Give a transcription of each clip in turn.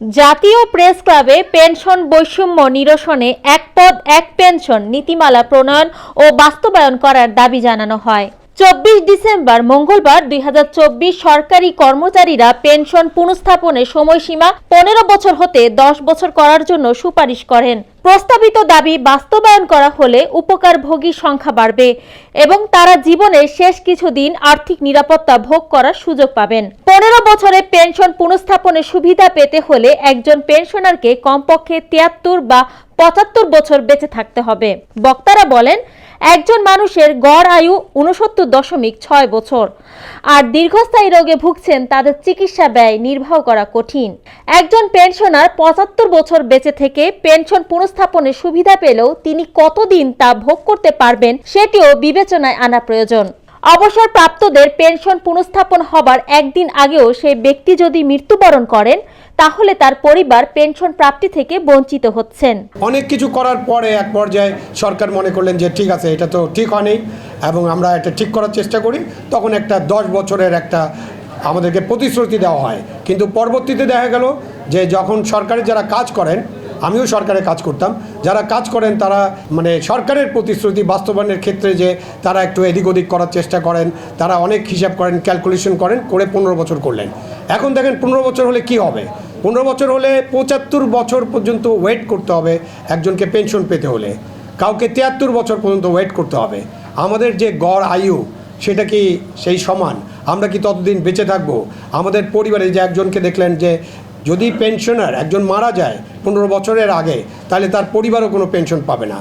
জাতীয় প্রেস ক্লাবে পেনশন বৈষম্য নিরসনে এক পদ এক পেনশন নীতিমালা প্রণয়ন ও বাস্তবায়ন করার দাবি জানানো হয়। 24 ডিসেম্বর মঙ্গলবার 2024 সরকারি কর্মচারীরা পেনশন পুনঃস্থাপনের সময়সীমা 15 বছর হতে 10 বছর করার জন্য সুপারিশ করেন। প্রস্তাবিত দাবি বাস্তবায়ন করা হলে উপকারভোগীর সংখ্যা বাড়বে এবং তারা জীবনের শেষ কিছুদিন আর্থিক নিরাপত্তা ভোগ করার সুযোগ পাবেন। 15 বছরে পেনশন পুনঃস্থাপনের সুবিধা পেতে হলে একজন পেনশনারকে কমপক্ষে 73 বা 75 বছর বেঁচে থাকতে হবে। বক্তারা বলেন, একজন মানুষের গড় আয়ু 69.6 বছর, আর দীর্ঘস্থায়ী রোগে ভুগছেন তাদের চিকিৎসা ব্যয় নির্বাহ করা কঠিন। একজন পেনশনার 75 বছর বেঁচে থেকে পেনশন পুনঃস্থাপনের সুবিধা পেলেও তিনি কতদিন তা ভোগ করতে পারবেন সেটিও বিবেচনায় আনা প্রয়োজন। অবসরপ্রাপ্তদের পেনশন পুনঃস্থাপন হবার একদিন আগেও সেই ব্যক্তি যদি মৃত্যুবরণ করেন তাহলে তার পরিবার পেনশন প্রাপ্তি থেকে বঞ্চিত হচ্ছেন। অনেক কিছু করার পরে এক পর্যায়ে সরকার মনে করলেন যে ঠিক আছে, এটা তো ঠিক হয়নি এবং আমরা এটা ঠিক করার চেষ্টা করি। তখন একটা 10 বছরের একটা আমাদেরকে প্রতিশ্রুতি দেওয়া হয়, কিন্তু পরবর্তীতে দেখা গেল যে যখন সরকারে যারা কাজ করেন, আমিও সরকারে কাজ করতাম, যারা কাজ করেন তারা মানে সরকারের প্রতিশ্রুতি বাস্তবায়নের ক্ষেত্রে যে তারা একটু এদিক ওদিক করার চেষ্টা করেন, তারা অনেক হিসাব করেন, ক্যালকুলেশন করেন, করে 15 বছর করলেন। এখন দেখেন 15 বছর হলে কি হবে? 15 বছর হলে 75 বছর পর্যন্ত ওয়েট করতে হবে একজনকে পেনশন পেতে হলে, কাউকে 73 বছর পর্যন্ত ওয়েট করতে হবে। আমাদের যে গড় আয়ু সেটা কি সেই সমান? আমরা কি ততদিন বেঁচে থাকবো? আমাদের পরিবারে যে একজনকে দেখলেন যে যদি পেনশনার একজন মারা যায় 15 বছরের আগে, তাহলে তার পরিবারও কোনো পেনশন পাবে না।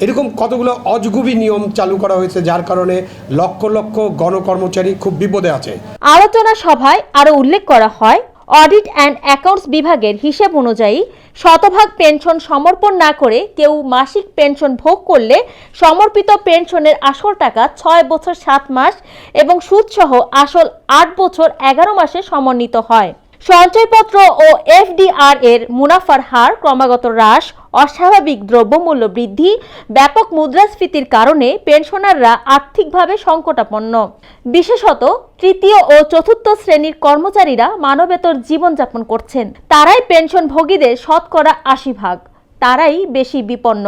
এরকম কতগুলো অজগুবি নিয়ম চালু করা হয়েছে, যার কারণে লক্ষ লক্ষ গণকর্মচারী খুব বিপদে আছে। আলোচনা সভায় আরো উল্লেখ করা হয়, অডিট অ্যান্ড অ্যাকাউন্টস বিভাগের হিসেব অনুযায়ী শতভাগ পেনশন সমর্পণ না করে কেউ মাসিক পেনশন ভোগ করলে সমর্পিত পেনশনের আসল টাকা 6 বছর 7 মাস এবং সুদসহ আসল 8 বছর 11 মাসে সমন্বিত হয়। সঞ্চয়পত্র ও এফডিআর এর মুনাফার হার ক্রমাগত হ্রাস, অস্বাভাবিক দ্রব্যমূল্য বৃদ্ধি, ব্যাপক মুদ্রাস্ফীতির কারণে পেনশনাররা আর্থিকভাবে সংকটাপন্ন। বিশেষত তৃতীয় ও চতুর্থ শ্রেণীর কর্মচারীরা মানবেতর জীবনযাপন করছেন। তারাই পেনশনভোগীদের শতকরা 80%। তারাই বেশি বিপন্ন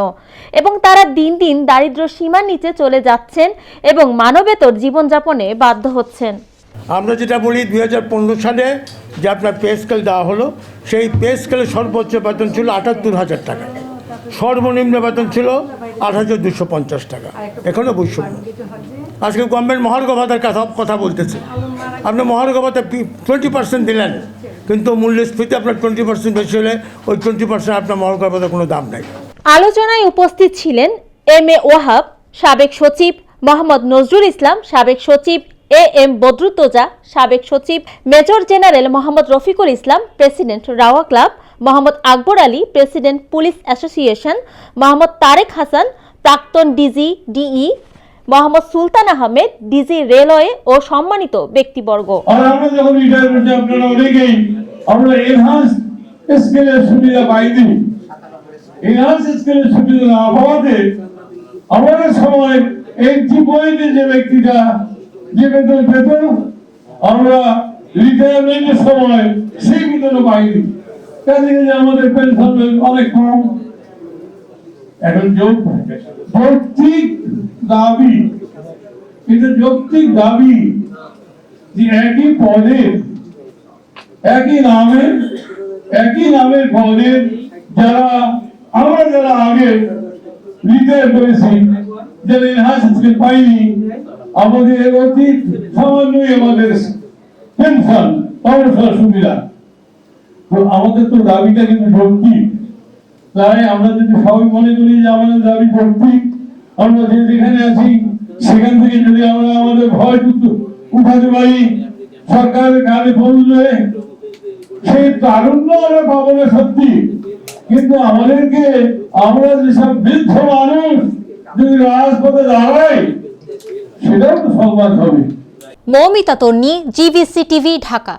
এবং তারা দিন দিন দারিদ্র্য সীমার নিচে চলে যাচ্ছেন এবং মানবেতর জীবনযাপনে বাধ্য হচ্ছেন। আমরা যেটা বলি 2015 সালে যে আপনার পে স্কেল দেওয়া হলো, সেই পে স্কেলের সর্বোচ্চ বেতন ছিল 78,000 টাকা, সর্বনিম্ন বেতন ছিল 8,250 টাকা। এখনও বৈষম্য। আজকে গভর্নমেন্ট মহার্ঘ ভাতার কথা বলতেছে। আপনি মহার্ঘ ভাতা 20% দিলেন, কিন্তু মূল্যস্ফীতি আপনার 20% বেশি হলে ওই 20% আপনার মহার্ঘ ভাতার কোনো দাম নাই। আলোচনায় উপস্থিত ছিলেন এম.এ. ওয়াহাব, সাবেক সচিব, মোহাম্মদ নজরুল ইসলাম, সাবেক সচিব, এ.এম. বদরুদ্দোজা, সাবেক সচিব, major general Mohammad Rafiqul Islam, president রাওয়া club, Mohammad Akbar Ali, president police association, Mohammad Tareq Hasan, প্রাক্তন DG DE, Mohammad Sultan Ahmed, DG railway ও সম্মানিত ব্যক্তিবর্গ। আমরা যখন রিটায়ারমেন্ট আপনারা অনেকেই আমরা এনহান্স স্কেলের সুবিধা পাইনি। এনহান্স স্কেলের সুবিধা না পাওয়াতে আমাদের সময় এন্ট্রি পয়েন্টে যে ব্যক্তিটা যে বেতন পেত, আমরা রিটায়ারমেন্টের সময় সেই বেতনও পাইনি। কাজে আমাদের পেনশন অনেক কম। এখন যৌক্তিক দাবি, কিন্তু যৌক্তিক দাবি যে একই পদে একই নামের পদে যারা আগে রিটায়ার করেছি, যারা এনহান্স স্কেল পাইনি, আমাদের অতীত সামান্যই আমাদের পেনশন অবসর সুবিধা। তো আমাদের তো দাবিটা কিন্তু যৌক্তিক। তাই আমরা যদি সবাই মনে করি যে আমাদের দাবি যৌক্তিক, আমরা যেখানে আছি সেখান থেকে যদি আমরা আমাদের ভয় উঠাতে পারি, সরকারের কানে পৌঁছলে সেই তারুণ্য আমরা পাবো না সত্যি, কিন্তু আমাদেরকে আমরা যেসব বৃদ্ধ মানুষ যদি রাজপথে দাঁড়াই সেটাও তো সংবাদ হবে। মৌমিতা তন্নি, জিভিসি টিভি, ঢাকা।